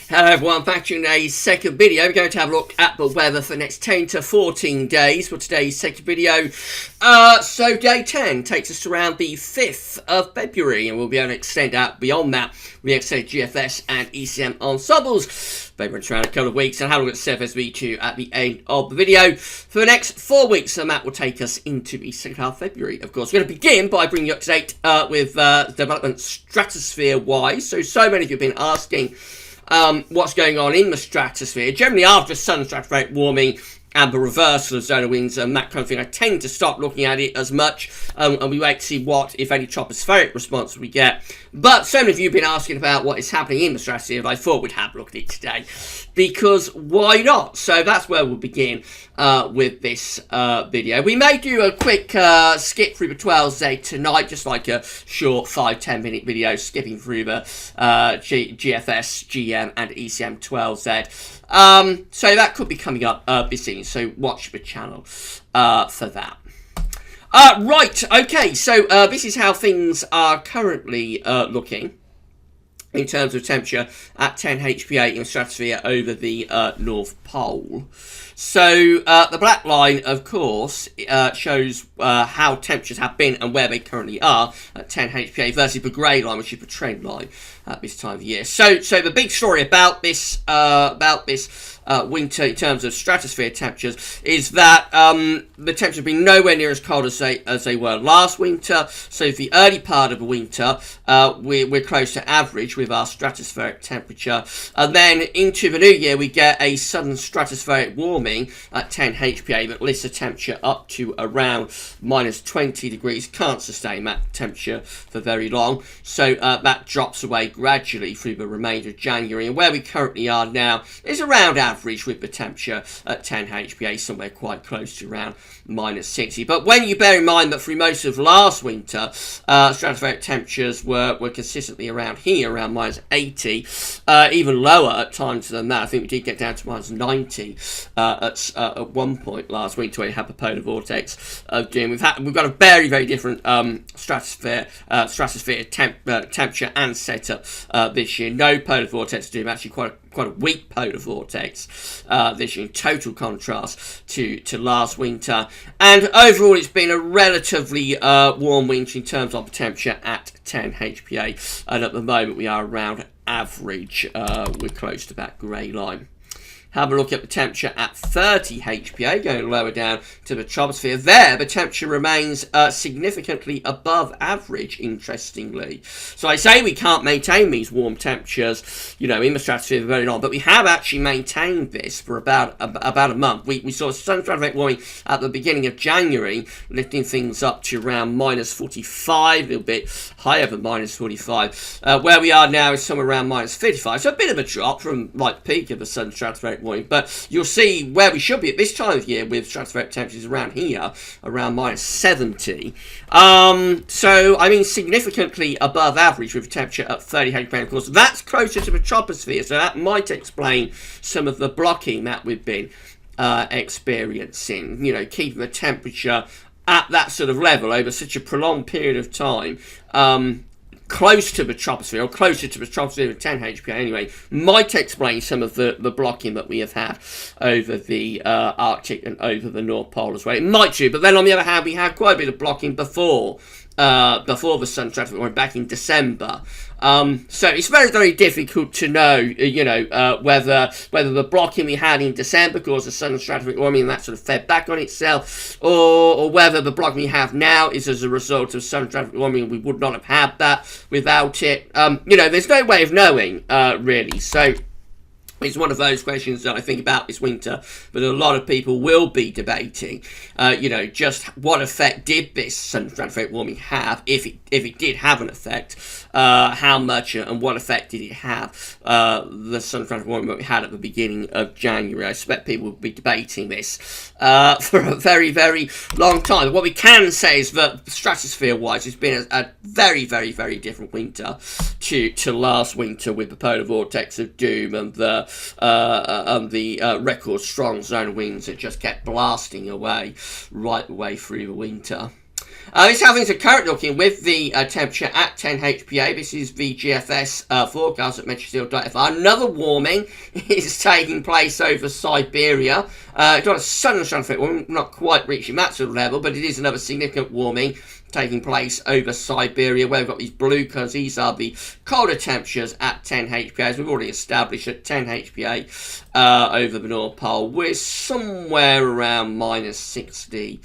Hello everyone, back to today's second video. We're going to have a look at the weather for the next 10 to 14 days for today's second video. So day 10 takes us to around the 5th of February, and we'll be able to extend out beyond that. We extend GFS and ECM ensembles. Maybe around a couple of weeks, and have a look at Surface V2 at the end of the video. For the next 4 weeks, and that will take us into the second half of February. Of course, we're going to begin by bringing you up to date with development Stratospheric-wise. So many of you have been asking what's going on in the stratosphere. Generally, after sudden stratospheric warming and the reversal of zonal winds and that kind of thing, I tend to stop looking at it as much, and we wait to see what, if any, tropospheric response we get. But so many of you have been asking about what is happening in the stratosphere, and I thought we'd have a look at it today, because why not? So that's where we'll begin with this video. We may do a quick skip through the 12Z tonight, just like a short 5-10 minute video skipping through the GFS, GM and ECM 12Z. So that could be coming up this evening, so watch the channel for that. Right, okay, so this is how things are currently looking in terms of temperature at 10 HPA in the stratosphere over the North Pole. So the black line, of course, shows how temperatures have been and where they currently are at 10 HPA versus the grey line, which is the trend line at this time of year. So the big story about this winter in terms of stratosphere temperatures is that the temperatures have been nowhere near as cold as they were last winter. So the early part of the winter, we're close to average with our stratospheric temperature, and then into the new year we get a sudden stratospheric warming at 10 HPA that lifts the temperature up to around minus 20 degrees. Can't sustain that temperature for very long, so that drops away gradually through the remainder of January, and where we currently are now is around average with the temperature at 10 HPA, somewhere quite close to around minus 60. But when you bear in mind that through most of last winter, stratospheric temperatures were consistently around here, around minus 80, even lower at times than that. I think we did get down to minus 90 at one point last week, where we had the polar vortex of doom. We've got a very, very different stratosphere temperature and setup this year. No polar vortex doom, actually quite a weak polar vortex this year, in total contrast to last winter. And overall, it's been a relatively warm winter in terms of temperature at 10 HPA, and at the moment we are around average. We're close to that grey line. Have a look at the temperature at 30 HPA, going lower down to the troposphere. There, the temperature remains significantly above average, interestingly. So I say we can't maintain these warm temperatures, in the stratosphere for very long, but we have actually maintained this for about a month. We saw some stratospheric warming at the beginning of January, lifting things up to around minus 45, a little bit higher than minus 45. Where we are now is somewhere around minus 55, so a bit of a drop from like peak of the sudden stratospheric warming, but you'll see where we should be at this time of year with stratospheric temperatures around here, around minus 70. So, I mean, significantly above average with a temperature at 30 HPA. Of course, that's closer to the troposphere, so that might explain some of the blocking that we've been experiencing. Keeping the temperature at that sort of level over such a prolonged period of time, close to the troposphere, or closer to the troposphere of 10 HPA anyway, might explain some of the blocking that we have had over the Arctic and over the North Pole as well. It might do, but then on the other hand, we had quite a bit of blocking before the sun stratospheric warming back in December. So it's very, very difficult to know, whether the blocking we had in December caused the sudden stratospheric warming and that sort of fed back on itself, or whether the blocking we have now is as a result of sudden stratospheric warming. We would not have had that without it. There's no way of knowing, really. So it's one of those questions that I think about this winter, but a lot of people will be debating, just what effect did this sudden stratospheric warming have, if it did have an effect, how much and what effect did it have, the sudden stratospheric warming that we had at the beginning of January. I expect people will be debating this for a very, very long time. What we can say is that stratosphere-wise, it's been a very, very, very different winter to last winter, with the polar vortex of doom and the record strong zonal winds that just kept blasting away right the way through the winter. This is how things are currently looking with the temperature at 10 HPA. This is the GFS forecast at metrosteel.fr. Another warming is taking place over Siberia. It's not a sudden stratospheric warming, not quite reaching that sort of level, but it is another significant warming taking place over Siberia, where we've got these blue colours. These are the colder temperatures at 10 HPA, as we've already established at 10 HPA over the North Pole. We're somewhere around minus 60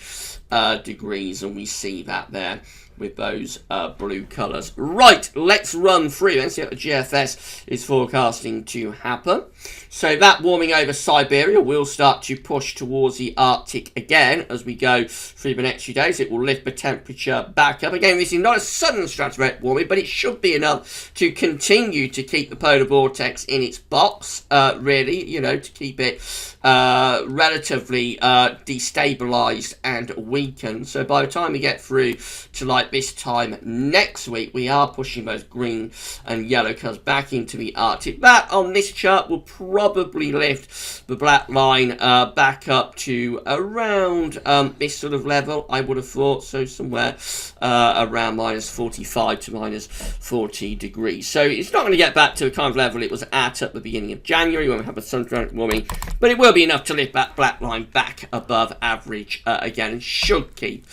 degrees, and we see that there with those blue colours. Right, let's run through and see what the GFS is forecasting to happen. So that warming over Siberia will start to push towards the Arctic again as we go through the next few days. It will lift the temperature back up. Again, this is not a sudden stratospheric warming, but it should be enough to continue to keep the polar vortex in its box, really, you know, to keep it relatively destabilised and weakened. So by the time we get through to like this time next week, we are pushing those green and yellow colours back into the Arctic. That on this chart will probably lift the black line back up to around this sort of level, I would have thought, so somewhere around minus 45 to minus 40 degrees. So it's not going to get back to the kind of level it was at the beginning of January when we have a sun-direct warming, but it will be enough to lift that black line back above average again, and should keep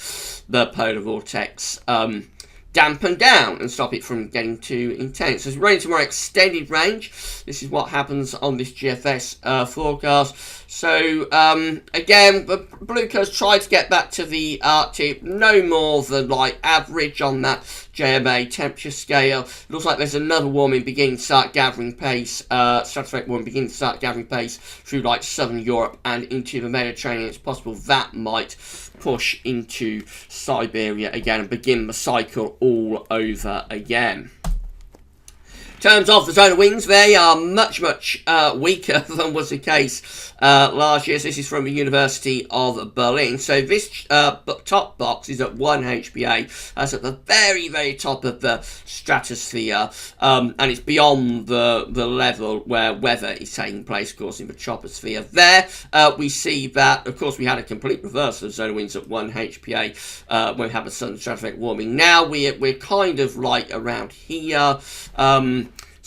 the polar vortex dampen down and stop it from getting too intense. So as we run into more extended range, this is what happens on this GFS forecast. So again, the blue colours try to get back to the Arctic, no more than like average on that JMA temperature scale. Looks like there's another warming beginning to start gathering pace, stratospheric warming beginning to start gathering pace through like southern Europe and into the Mediterranean. It's possible that might push into Siberia again and begin the cycle all over again. In terms of the zonal winds, they are much weaker than was the case last year. So this is from the University of Berlin. So this top box is at 1 HPA. That's at the very top of the stratosphere, and it's beyond the level where weather is taking place, of course, in the troposphere. There we see that, of course, we had a complete reversal of zonal winds at 1 HPA when we have a sudden stratospheric warming. Now we're kind of like around here.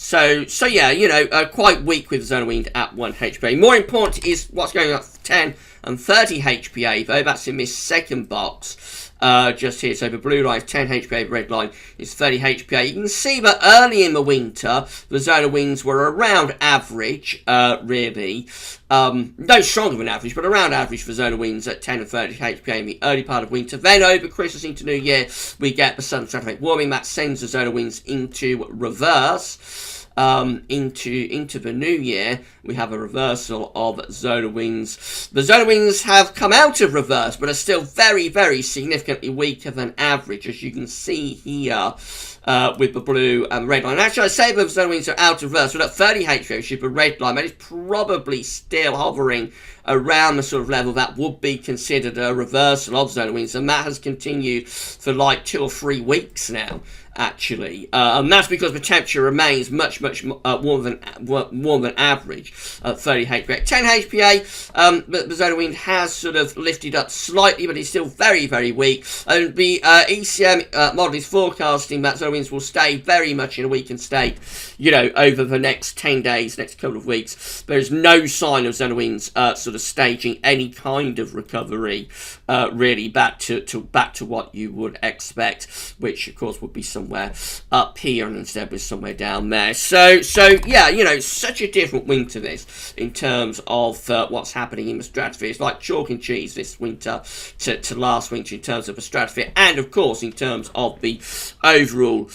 So yeah, you know, quite weak with zonal wind at 1 HPA. More important is what's going on at 10 and 30 HPA, though. That's in this second box just here. So the blue line is 10 HPA, the red line is 30 HPA. You can see that early in the winter, the zonal winds were around average, really. No stronger than average, but around average for zonal winds at 10 and 30 HPA in the early part of winter. Then over Christmas into New Year, we get the sudden stratospheric warming. That sends the zonal winds into reverse. Into the new year, we have a reversal of zonal winds. The zonal winds have come out of reverse, but are still very significantly weaker than average, as you can see here with the blue and red line. Actually, I say the zonal winds are out of reverse, but at 30 HPA, which is the red line, that is probably still hovering around the sort of level that would be considered a reversal of zonal winds, and that has continued for like 2 or 3 weeks now, actually, and that's because the temperature remains much warmer than average at 30 HPA. 10 HPA, but the zonal wind has sort of lifted up slightly, but it's still very weak. And the ECM model is forecasting that zonal winds will stay very much in a weakened state, you know, over the next 10 days, next couple of weeks. There's no sign of zonal winds sort of staging any kind of recovery, really back to what you would expect, which of course would be somewhere up here, and instead we're somewhere down there. So yeah, you know, such a different winter this in terms of what's happening in the stratosphere. It's like chalk and cheese this winter to last winter in terms of the stratosphere, and of course in terms of the overall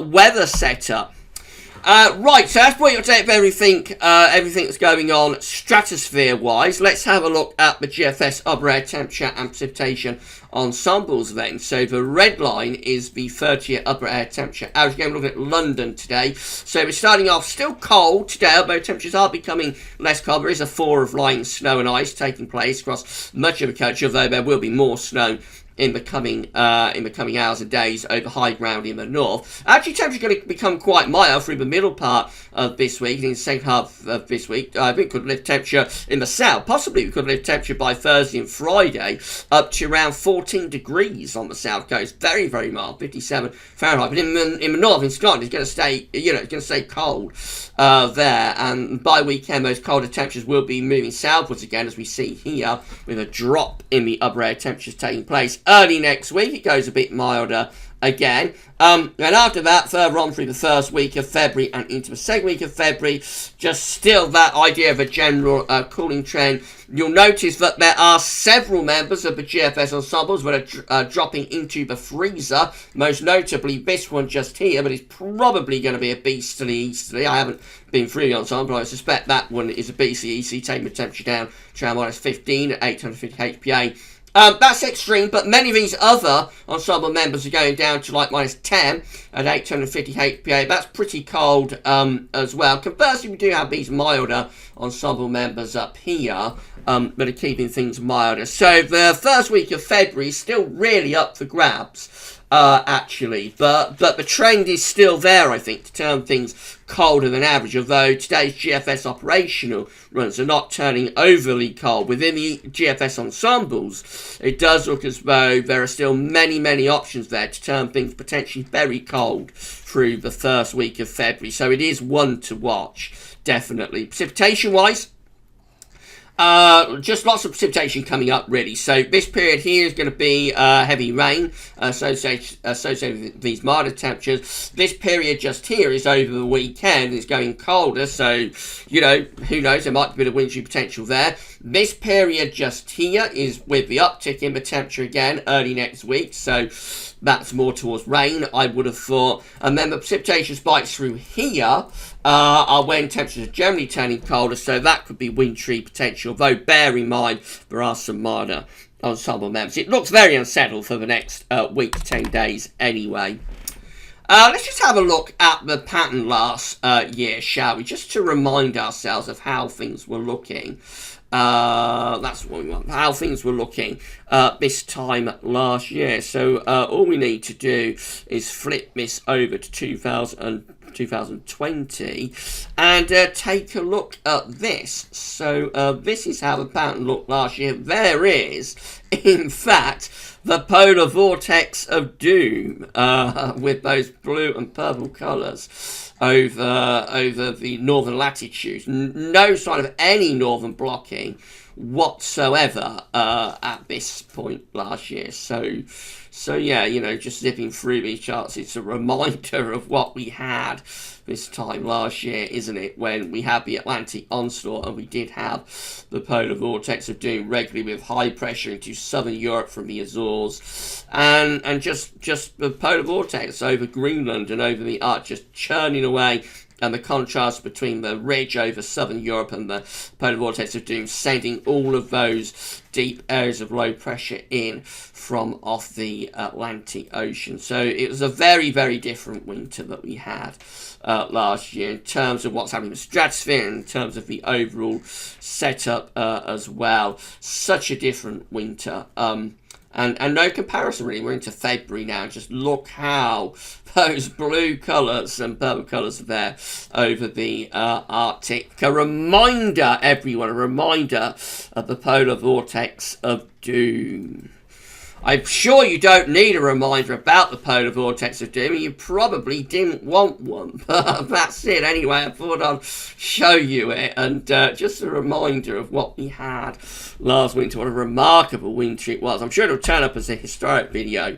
weather setup. Right, so that's brought you up to date with everything that's going on stratosphere-wise. Let's have a look at the GFS upper air temperature and precipitation ensembles then. So the red line is the 30-year upper air temperature average. Again, we're looking at London today. So we're starting off still cold today, although temperatures are becoming less cold. There is a thaw of lying snow and ice taking place across much of the country, although there will be more snow in the coming hours and days over high ground in the north. Actually, temperatures are going to become quite mild through the middle part of this week. In the second half of this week, I think we could lift temperature in the south. Possibly we could lift temperature by Thursday and Friday up to around 14 degrees on the south coast. Very, very mild, 57 Fahrenheit. But in the north, in Scotland, it's going to stay, it's going to stay cold there. And by weekend, those colder temperatures will be moving southwards again, as we see here, with a drop in the upper air temperatures taking place. Early next week, it goes a bit milder again. And after that, further on through the first week of February and into the second week of February, just still that idea of a general cooling trend. You'll notice that there are several members of the GFS ensembles that are dropping into the freezer. Most notably this one just here, but it's probably going to be a beastly easterly. I haven't been through the ensemble, but I suspect that one is a beastly easterly, taking the temperature down to around minus 15 at 850 HPA. That's extreme, but many of these other ensemble members are going down to like minus 10 at 850 HPA. That's pretty cold as well. Conversely, we do have these milder ensemble members up here that are keeping things milder. So the first week of February is still really up for grabs. Actually, but the trend is still there, I think, to turn things colder than average, although today's GFS operational runs are not turning overly cold. Within the GFS ensembles, it does look as though there are still many options there to turn things potentially very cold through the first week of February, so it is one to watch, definitely. Precipitation-wise, just lots of precipitation coming up, really. So this period here is going to be heavy rain associated with these milder temperatures. This period just here is over the weekend. It's going colder, so, you know, who knows, there might be a bit of wintry potential there. This period just here is with the uptick in the temperature again early next week, so that's more towards rain, I would have thought. And then the precipitation spikes through here are when temperatures are generally turning colder, so that could be wintry potential, though bear in mind there are some minor ensemble members. It looks very unsettled for the next week to 10 days anyway. Let's just have a look at the pattern last year, shall we? Just to remind ourselves of how things were looking. That's what we want, how things were looking this time last year. So all we need to do is flip this over to 2020 and take a look at this. So this is how the pattern looked last year. There is, in fact, the polar vortex of doom with those blue and purple colours over the northern latitudes. No sign of any northern blocking whatsoever at this point last year. So yeah, you know, just zipping through these charts, it's a reminder of what we had this time last year, isn't it? When we had the Atlantic onslaught and we did have the polar vortex of doom regularly with high pressure into southern Europe from the Azores, and just the polar vortex over Greenland and over the Arctic, just churning away. And the contrast between the ridge over southern Europe and the polar vortex of doom, sending all of those deep areas of low pressure in from off the Atlantic Ocean. So it was a very different winter that we had last year in terms of what's happening with the stratosphere, in terms of the overall setup as well. Such a different winter. And no comparison, really. We're into February now. Just look how those blue colours and purple colours are there over the Arctic. A reminder, everyone, a reminder of the polar vortex of doom. I'm sure you don't need a reminder about the polar vortex of doom. You probably didn't want one, but that's it anyway. I thought I'd show you it, and just a reminder of what we had last winter. What a remarkable winter it was. I'm sure it'll turn up as a historic video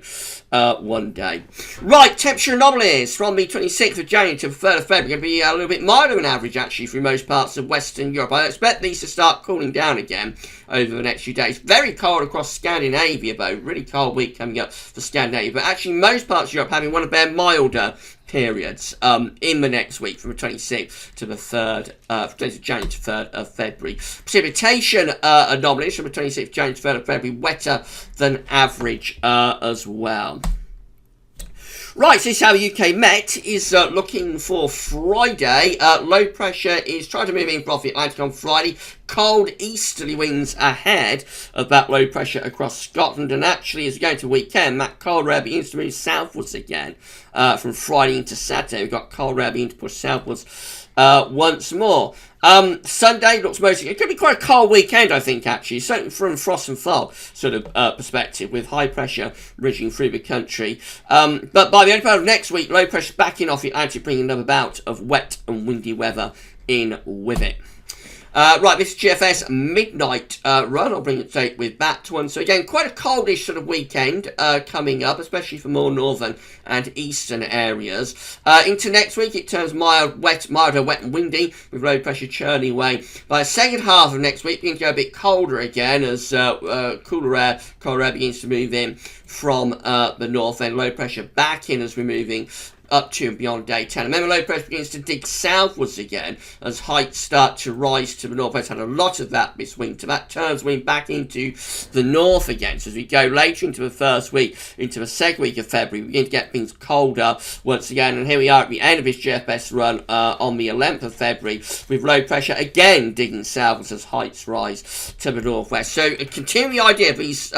one day. Right, temperature anomalies from the 26th of January to the 3rd of February. Going to be a little bit milder than average, actually, through most parts of Western Europe. I expect these to start cooling down again over the next few days. Very cold across Scandinavia, though. Really cold week coming up for Scandinavia. But actually, most parts of Europe having one of their milder periods in the next week, from the 26th to the 3rd, 20th of January to 3rd of February. Precipitation anomalies from the 26th of January to 3rd of February, wetter than average as well. Right, so this is how UK Met is looking for Friday. Low pressure is trying to move in from the Atlantic on Friday. Cold easterly winds ahead of that low pressure across Scotland, and actually as we go into the weekend, that cold air begins to move southwards again from Friday into Saturday. We've got cold air beginning to push southwards once more. Sunday looks mostly, it could be quite a cold weekend, I think, actually, certainly from frost and fog sort of perspective, with high pressure ridging through the country. But by the end of next week, low pressure backing off the Atlantic, bringing another bout of wet and windy weather in with it. Right, this is GFS midnight run. I'll bring it straight with that one. So again, quite a coldish sort of weekend coming up, especially for more northern and eastern areas. Into next week, it turns milder, wet and windy, with low pressure churning away. By the second half of next week, begins to go a bit colder again as colder air begins to move in from the north, and low pressure back in as we're moving up to and beyond day 10. Remember, low pressure begins to dig southwards again as heights start to rise to the northwest. Had a lot of that this winter. That turns wind back into the north again. So as we go later into the first week, into the second week of February, we begin to get things colder once again. And here we are at the end of this GFS run on the 11th of February, with low pressure again digging southwards as heights rise to the northwest. So continue the idea of these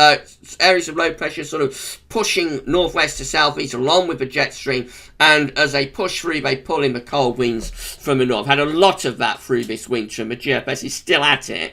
areas of low pressure sort of pushing northwest to southeast along with the jet stream, and as they push through, they pull in the cold winds from the north. Had a lot of that through this winter, and the GFS is still at it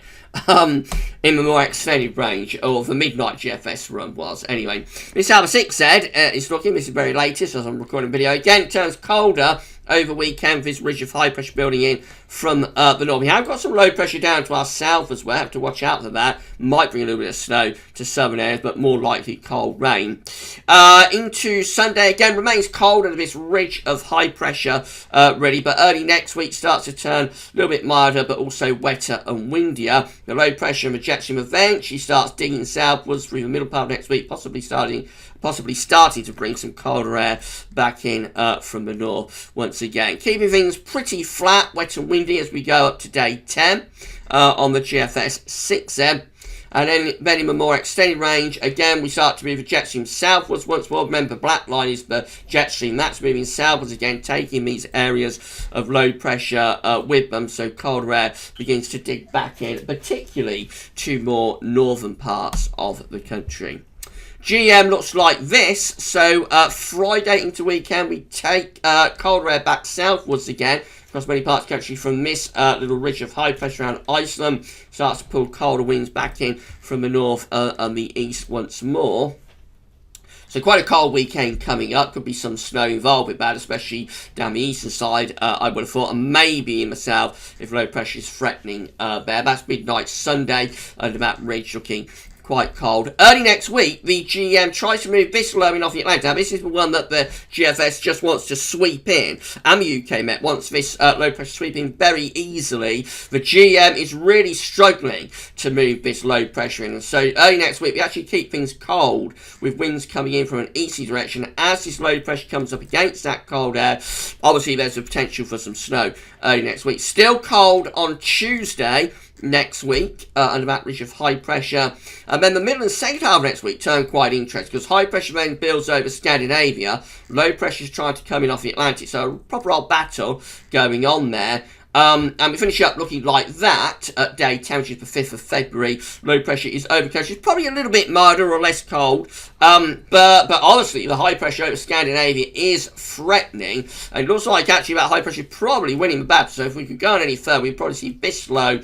in the more extended range, or the midnight GFS run was. Anyway, this is how the 6Z is looking. This is the very latest as I'm recording video. Again, it turns colder over weekend, this ridge of high pressure building in from the north. We have got some low pressure down to our south as well. Have to watch out for that. Might bring a little bit of snow to southern areas, but more likely cold rain. Into Sunday, again, remains cold under this ridge of high pressure ready, but early next week starts to turn a little bit milder, but also wetter and windier. The low pressure and the jet stream eventually starts digging southwards through the middle part of next week, possibly starting to bring some colder air back in from the north once again. Keeping things pretty flat, wet and windy as we go up to day 10 on the GFS 6M. And then in the more extended range, again, we start to move the jet stream southwards once more. Remember, the black line is the jet stream. That's moving southwards again, taking these areas of low pressure with them. So colder air begins to dig back in, particularly to more northern parts of the country. GM looks like this. So Friday into weekend, we take colder air back southwards again across many parts of the country from this little ridge of high pressure around Iceland. Starts to pull colder winds back in from the north and the east once more. So quite a cold weekend coming up. Could be some snow involved with that, especially down the eastern side, I would have thought, and maybe in the south if low pressure is threatening there. That's midnight Sunday under that ridge, looking quite cold. Early next week, the GM tries to move this low in off the Atlantic. Now, this is the one that the GFS just wants to sweep in, and the UK Met wants this low pressure sweeping very easily. The GM is really struggling to move this low pressure in, and so early next week, we actually keep things cold with winds coming in from an easterly direction. As this low pressure comes up against that cold air, obviously there's a potential for some snow early next week. Still cold on Tuesday next week under that ridge of high pressure, and then the middle and second half of next week turn quite interesting because high pressure then builds over Scandinavia, low pressure is trying to come in off the Atlantic, so a proper old battle going on there. And we finish up looking like that at day 10, which is the 5th of February. Low pressure is over country. It's probably a little bit milder or less cold. But honestly, the high pressure over Scandinavia is threatening. And it looks like actually that high pressure is probably winning the battle. So if we could go on any further, we'd probably see this low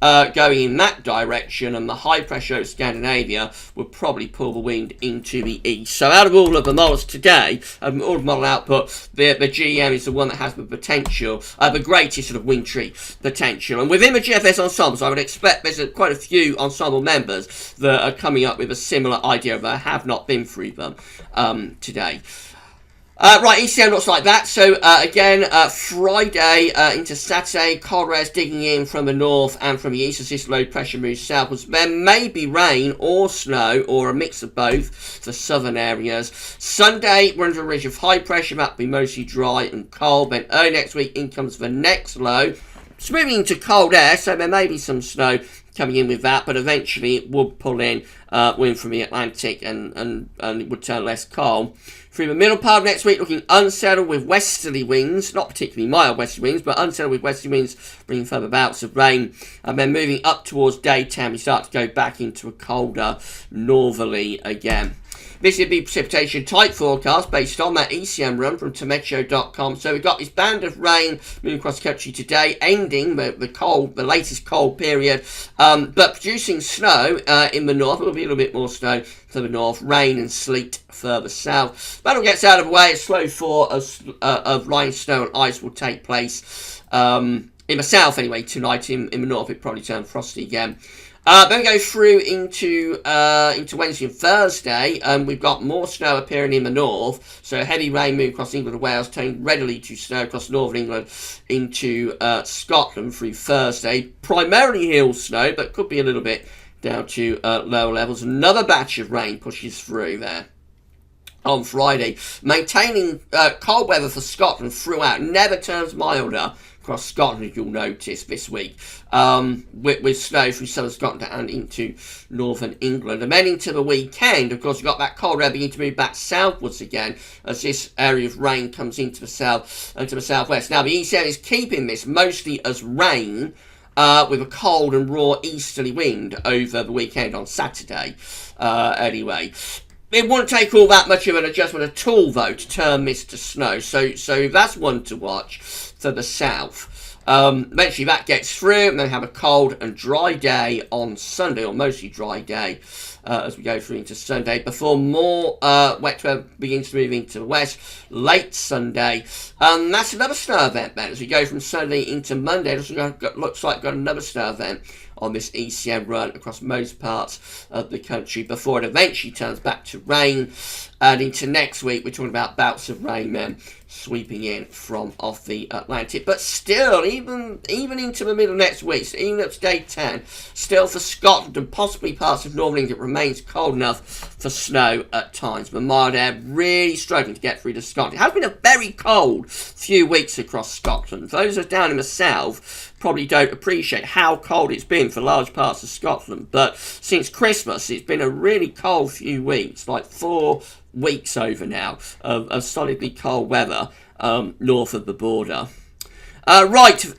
going in that direction, and the high pressure over Scandinavia would probably pull the wind into the east. So out of all of the models today, all of the model output, the GM is the one that has the potential, the greatest sort of wintry potential. And within the GFS ensembles, I would expect there's quite a few ensemble members that are coming up with a similar idea, but I have not been through them today. Right, ECM looks like that. So again, Friday into Saturday, cold air is digging in from the north and from the east as this low pressure moves southwards. There may be rain or snow or a mix of both for southern areas. Sunday, we're under a ridge of high pressure. That will be mostly dry and cold. Then early next week, in comes the next low. It's moving into cold air, so there may be some snow coming in with that, but eventually it would pull in wind from the Atlantic and it would turn less cold. Through the middle part of next week, looking unsettled with westerly winds, not particularly mild westerly winds, but unsettled with westerly winds, bringing further bouts of rain. And then moving up towards daytime, we start to go back into a colder northerly again. This would be precipitation type forecast based on that ECM run from Tometeo.com. So we've got this band of rain moving across the country today, ending the latest cold period, but producing snow in the north. There will be a little bit more snow to the north, rain and sleet further south. That all gets out of the way. A slow thaw of light snow and ice will take place in the south anyway tonight. In the north, it probably turn frosty again. Then we go through into Wednesday and Thursday. We've got more snow appearing in the north. So heavy rain moving across England and Wales, turning readily to snow across northern England into Scotland through Thursday. Primarily hill snow, but could be a little bit down to lower levels. Another batch of rain pushes through there on Friday. Maintaining cold weather for Scotland throughout. Never turns milder across Scotland, you'll notice this week, with snow through southern Scotland and into northern England. And then into the weekend, of course, we've got that cold air beginning to move back southwards again as this area of rain comes into the south and to the southwest. Now, the ECM is keeping this mostly as rain, with a cold and raw easterly wind over the weekend on Saturday, anyway. It wouldn't take all that much of an adjustment at all, though, to turn this to snow. So that's one to watch for the south. Eventually that gets through, and then have a cold and dry day on Sunday, or mostly dry day, as we go through into Sunday, before more wet weather begins to move into the west late Sunday. That's another snow event then, as we go from Sunday into Monday. It looks like we've got another snow event on this ECM run across most parts of the country before it eventually turns back to rain. And into next week, we're talking about bouts of rain then sweeping in from off the Atlantic. But still, even into the middle of next week, so even up to day 10, still for Scotland and possibly parts of northern England, it remains cold enough for snow at times. The mild air really struggling to get through to Scotland. It has been a very cold few weeks across Scotland. Those who are down in the south probably don't appreciate how cold it's been for large parts of Scotland. But since Christmas, it's been a really cold few weeks, like 4 weeks over now of solidly cold weather north of the border. These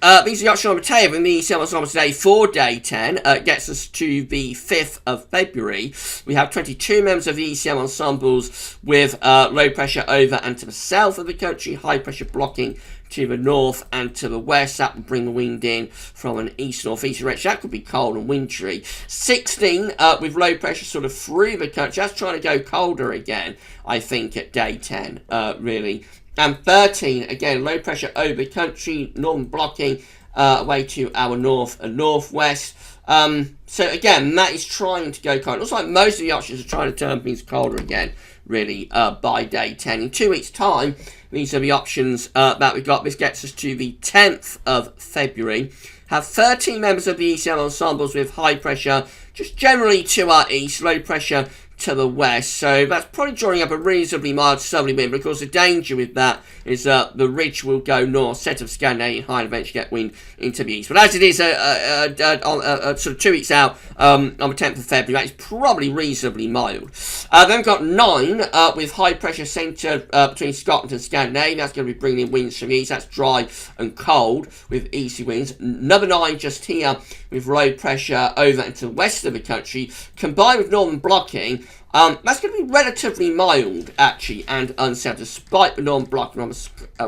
are the options on the table in the ECM on today for day 10. Gets us to the 5th of February. We have 22 members of the ECM ensembles with low pressure over and to the south of the country, high pressure blocking to the north and to the west. That will bring the wind in from an east-northeast direction. That could be cold and wintry. 16 with low pressure sort of through the country. That's trying to go colder again, I think, at day 10, really. And 13, again, low pressure over the country, northern blocking away to our north and northwest. So again, that is trying to go cold. It looks like most of the options are trying to turn things colder again, really, by day 10. In 2 weeks' time, these are the options that we've got. This gets us to the 10th of February. Have 13 members of the ECM ensembles with high pressure, just generally to our east, low pressure to the west. So that's probably drawing up a reasonably mild southerly wind, but of course the danger with that is the ridge will go north, set of Scandinavian high, and eventually get wind into the east. But as it is sort of 2 weeks out on the 10th of February, that is probably reasonably mild. Then we've got 9 with high pressure centred between Scotland and Scandinavia. That's going to be bringing in winds from the east. That's dry and cold with easy winds. Another 9 just here with low pressure over into the west of the country, combined with northern blocking. That's going to be relatively mild, actually, and unsettled, despite the northern blocking.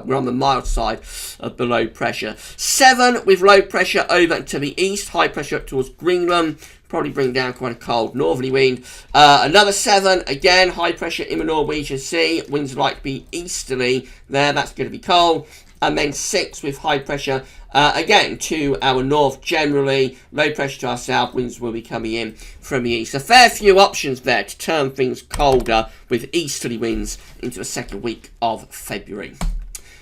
We're on the mild side of the low pressure. 7 with low pressure over to the east, high pressure up towards Greenland, probably bring down quite a cold northerly wind. Another 7, again, high pressure in the Norwegian Sea, winds are likely to be easterly there, that's going to be cold. And then 6 with high pressure, again, to our north generally. Low pressure to our south, winds will be coming in from the east. A fair few options there to turn things colder with easterly winds into the second week of February.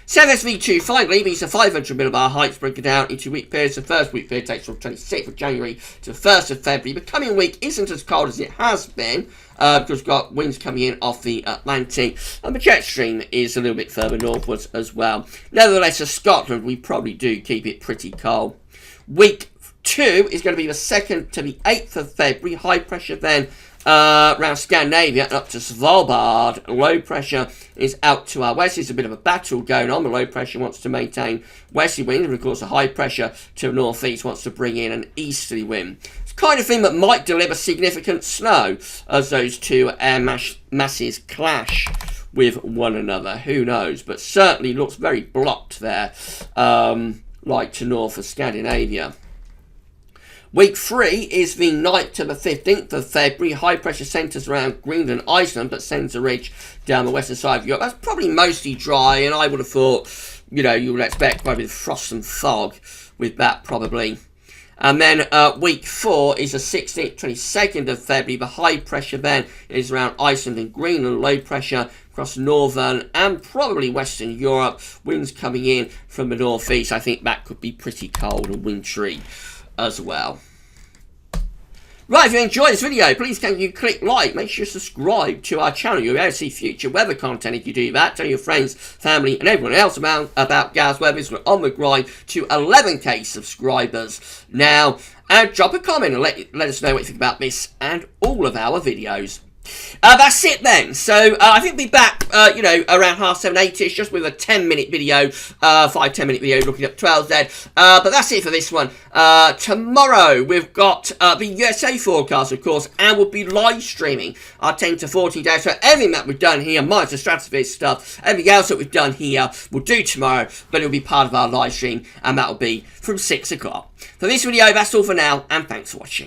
CFSV2, finally, these are 500 millibar heights broken down into week periods. The first week period takes from 26th of January to the 1st of February. The coming week isn't as cold as it has been, because we've got winds coming in off the Atlantic, and the jet stream is a little bit further northwards as well. Nevertheless, for Scotland, we probably do keep it pretty cold. Week 2 is going to be the 2nd to the 8th of February. High pressure then around Scandinavia and up to Svalbard. Low pressure is out to our west. There's a bit of a battle going on. The low pressure wants to maintain westerly winds, and of course the high pressure to the northeast wants to bring in an easterly wind. It's the kind of thing that might deliver significant snow as those two air masses clash with one another. Who knows? But certainly looks very blocked there, like to north of Scandinavia. Week 3 is the 9th to the 15th of February. High pressure centres around Greenland, Iceland, but sends a ridge down the western side of Europe. That's probably mostly dry, and I would have thought, you know, you would expect quite a bit of frost and fog with that probably. And then week 4 is the 16th, 22nd of February. The high pressure then is around Iceland and Greenland. Low pressure across northern and probably western Europe. Winds coming in from the northeast. I think that could be pretty cold and wintry as well. Right, if you enjoyed this video, please can you click like, make sure you subscribe to our channel. You'll be able to see future weather content if you do that. Tell your friends, family and everyone else about Gaz Weather. We're on the grind to 11k subscribers now. And drop a comment and let us know what you think about this and all of our videos. That's it then. So I think we'll be back, you know, around 7:30, 8ish, just with a 10-minute video, 5-10-minute video looking up 12Z. But that's it for this one. Tomorrow we've got the USA forecast, of course, and we'll be live streaming our 10 to 14 days. So everything that we've done here, minus the Stratospheric stuff, everything else that we've done here, we'll do tomorrow, but it'll be part of our live stream, and that'll be from 6 o'clock. For this video, that's all for now, and thanks for watching.